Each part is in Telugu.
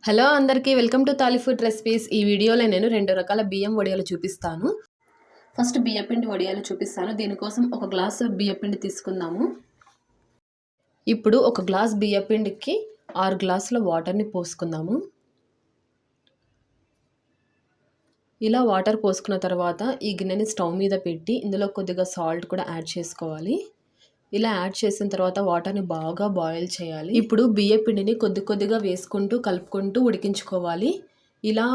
హలో అందరికీ welcome to thali food recipes. ఈ వీడియోలో నేను 2 రకాల బియ్యం వడియాలు చూపిస్తాను. ఫస్ట్ బియ్యపిండి వడియాలు చూపిస్తాను. దీనికోసం ఒక గ్లాసు బియ్యపిండి తీసుకుందాము. ఇప్పుడు ఒక గ్లాస్ బియ్యపిండికి 6 గ్లాసుల వాటర్ని పోసుకుందాము. ఇలా వాటర్ పోసుకున్న తర్వాత ఈ గిన్నెని స్టవ్ మీద పెట్టి ఇందులో కొద్దిగా సాల్ట్ కూడా యాడ్ చేసుకోవాలి. ఇలా యాడ్ చేసిన తర్వాత వాటర్ని బాగా బాయిల్ చేయాలి. ఇప్పుడు బియ్య పిండిని కొద్దిగా వేసుకుంటూ కలుపుకుంటూ ఉడికించుకోవాలి. ఇలా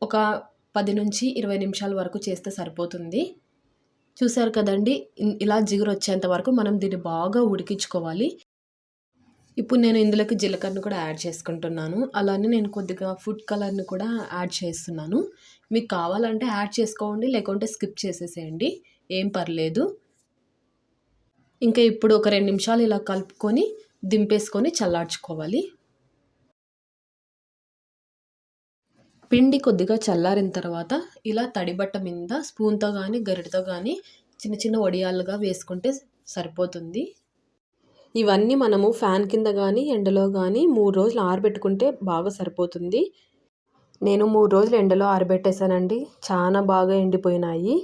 ఒక 10 నుంచి 20 నిమిషాల వరకు చేస్తే సరిపోతుంది. చూసారు కదండి, ఇలా జిగురు వచ్చేంత వరకు మనం దీన్ని బాగా ఉడికించుకోవాలి. ఇప్పుడు నేను ఇందులోకి జీలకర్రను కూడా యాడ్ చేసుకుంటున్నాను. అలానే నేను కొద్దిగా ఫుడ్ కలర్ని కూడా యాడ్ చేస్తున్నాను. మీకు కావాలంటే యాడ్ చేసుకోండి, లేకుంటే స్కిప్ చేసేసేయండి, ఏం పర్లేదు. ఇంకా ఇప్పుడు ఒక 2 నిమిషాలు ఇలా కలుపుకొని దింపేసుకొని చల్లార్చుకోవాలి. పిండి కొద్దిగా చల్లారిన తర్వాత ఇలా తడిబట్ట మీద స్పూన్తో కానీ గరిటతో కానీ చిన్న చిన్న వడియాలుగా వేసుకుంటే సరిపోతుంది. ఇవన్నీ మనము ఫ్యాన్ కింద కానీ ఎండలో కానీ 3 రోజులు ఆరబెట్టుకుంటే బాగా సరిపోతుంది. నేను 3 రోజులు ఎండలో ఆరబెట్టేశానండి, చాలా బాగా ఎండిపోయినాయి.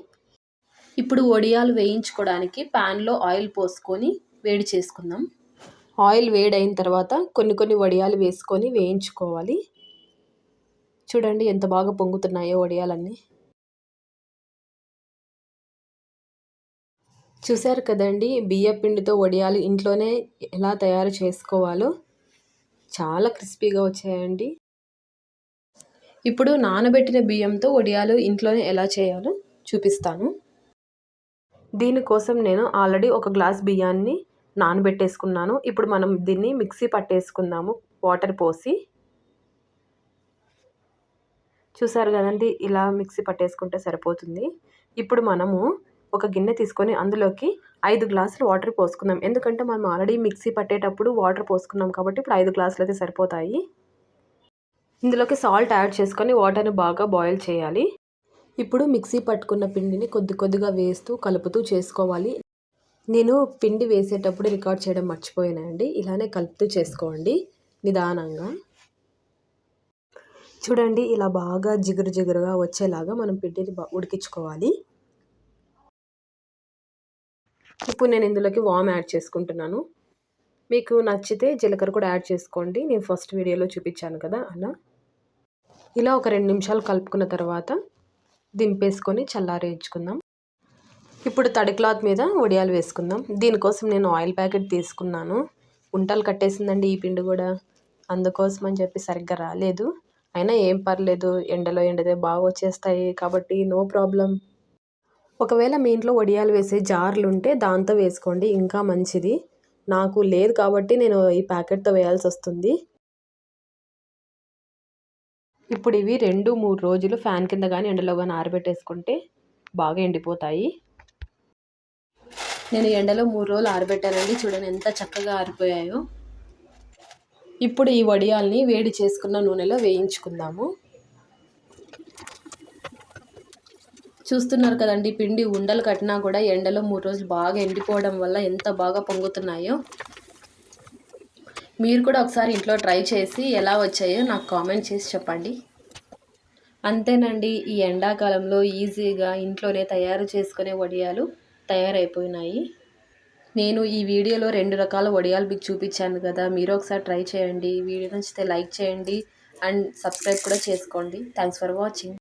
ఇప్పుడు వడియాలు వేయించుకోవడానికి ప్యాన్లో ఆయిల్ పోసుకొని వేడి చేసుకుందాం. ఆయిల్ వేడైన తర్వాత కొన్ని వడియాలు వేసుకొని వేయించుకోవాలి. చూడండి ఎంత బాగా పొంగుతున్నాయో వడియాలన్నీ. చూశారు కదండి, బియ్య పిండితో వడియాలు ఇంట్లోనే ఎలా తయారు చేసుకోవాలో చాలా క్రిస్పీగా వచ్చాయండి. ఇప్పుడు నానబెట్టిన బియ్యంతో వడియాలు ఇంట్లోనే ఎలా చేయాలో చూపిస్తాను. దీనికోసం నేను ఆల్రెడీ ఒక గ్లాస్ బియ్యాన్ని నానబెట్టేసుకున్నాను. ఇప్పుడు మనం దీన్ని మిక్సీ పట్టేసుకుందాము వాటర్ పోసి. చూసారు కదండి, ఇలా మిక్సీ పట్టేసుకుంటే సరిపోతుంది. ఇప్పుడు మనము ఒక గిన్నె తీసుకొని అందులోకి 5 గ్లాసులు వాటర్ పోసుకుందాం. ఎందుకంటే మనం ఆల్రెడీ మిక్సీ పట్టేటప్పుడు వాటర్ పోసుకున్నాం కాబట్టి ఇప్పుడు 5 గ్లాసులు అయితే సరిపోతాయి. ఇందులోకి సాల్ట్ యాడ్ చేసుకొని వాటర్ని బాగా బాయిల్ చేయాలి. ఇప్పుడు మిక్సీ పట్టుకున్న పిండిని కొద్దిగా వేస్తూ కలుపుతూ చేసుకోవాలి. నేను పిండి వేసేటప్పుడు రికార్డ్ చేయడం మర్చిపోయానండి. ఇలానే కలుపుతూ చేసుకోండి నిదానంగా. చూడండి, ఇలా బాగా జిగురుగా వచ్చేలాగా మనం పిండిని ఉడికించుకోవాలి. ఇప్పుడు నేను ఇందులోకి వామ్ యాడ్ చేసుకుంటున్నాను. మీకు నచ్చితే జీలకర్ర కూడా యాడ్ చేసుకోండి. నేను ఫస్ట్ వీడియోలో చూపించాను కదా అలా. ఇలా ఒక 2 నిమిషాలు కలుపుకున్న తర్వాత దింపేసుకొని చల్లారేయించుకుందాం. ఇప్పుడు తడి క్లాత్ మీద వడియాలు వేసుకుందాం. దీనికోసం నేను ఆయిల్ ప్యాకెట్ తీసుకున్నాను. ఉంటలు కట్టేసిందండి ఈ పిండి కూడా, అందుకోసం అని చెప్పి సరిగ్గా రాలేదు. అయినా ఏం పర్లేదు, ఎండలో ఎండితే బాగా వచ్చేస్తాయి కాబట్టి నో ప్రాబ్లం. ఒకవేళ మీ ఇంట్లో వడియాలు వేసే జార్లు ఉంటే దాంతో వేసుకోండి, ఇంకా మంచిది. నాకు లేదు కాబట్టి నేను ఈ ప్యాకెట్తో వేయాల్సి వస్తుంది. ఇప్పుడు ఇవి 2-3 రోజులు ఫ్యాన్ కింద కానీ ఎండలో కానీ ఆరబెట్టేసుకుంటే బాగా ఎండిపోతాయి. నేను ఎండలో 3 రోజులు ఆరబెట్టానండి. చూడండి ఎంత చక్కగా ఆరిపోయాయో. ఇప్పుడు ఈ వడియాల్ని వేడి చేసుకున్న నూనెలో వేయించుకుందాము. చూస్తున్నారు కదండి, పిండి ఉండలు కట్టినా కూడా ఎండలో 3 రోజులు బాగా ఎండిపోవడం వల్ల ఎంత బాగా పొంగుతున్నాయో. మీరు కూడా ఒకసారి ఇంట్లో ట్రై చేసి ఎలా వచ్చాయో నాకు కామెంట్ చేసి చెప్పండి. అంతేనండి, ఈ ఎండాకాలంలో ఈజీగా ఇంట్లోనే తయారు చేసుకునే వడియాలు తయారైపోయినాయి. నేను ఈ వీడియోలో 2 రకాల వడియాలు మీకు చూపించాను కదా, మీరు ఒకసారి ట్రై చేయండి. వీడియో నచ్చితే లైక్ చేయండి అండ్ సబ్స్క్రైబ్ కూడా చేసుకోండి. Thanks for watching.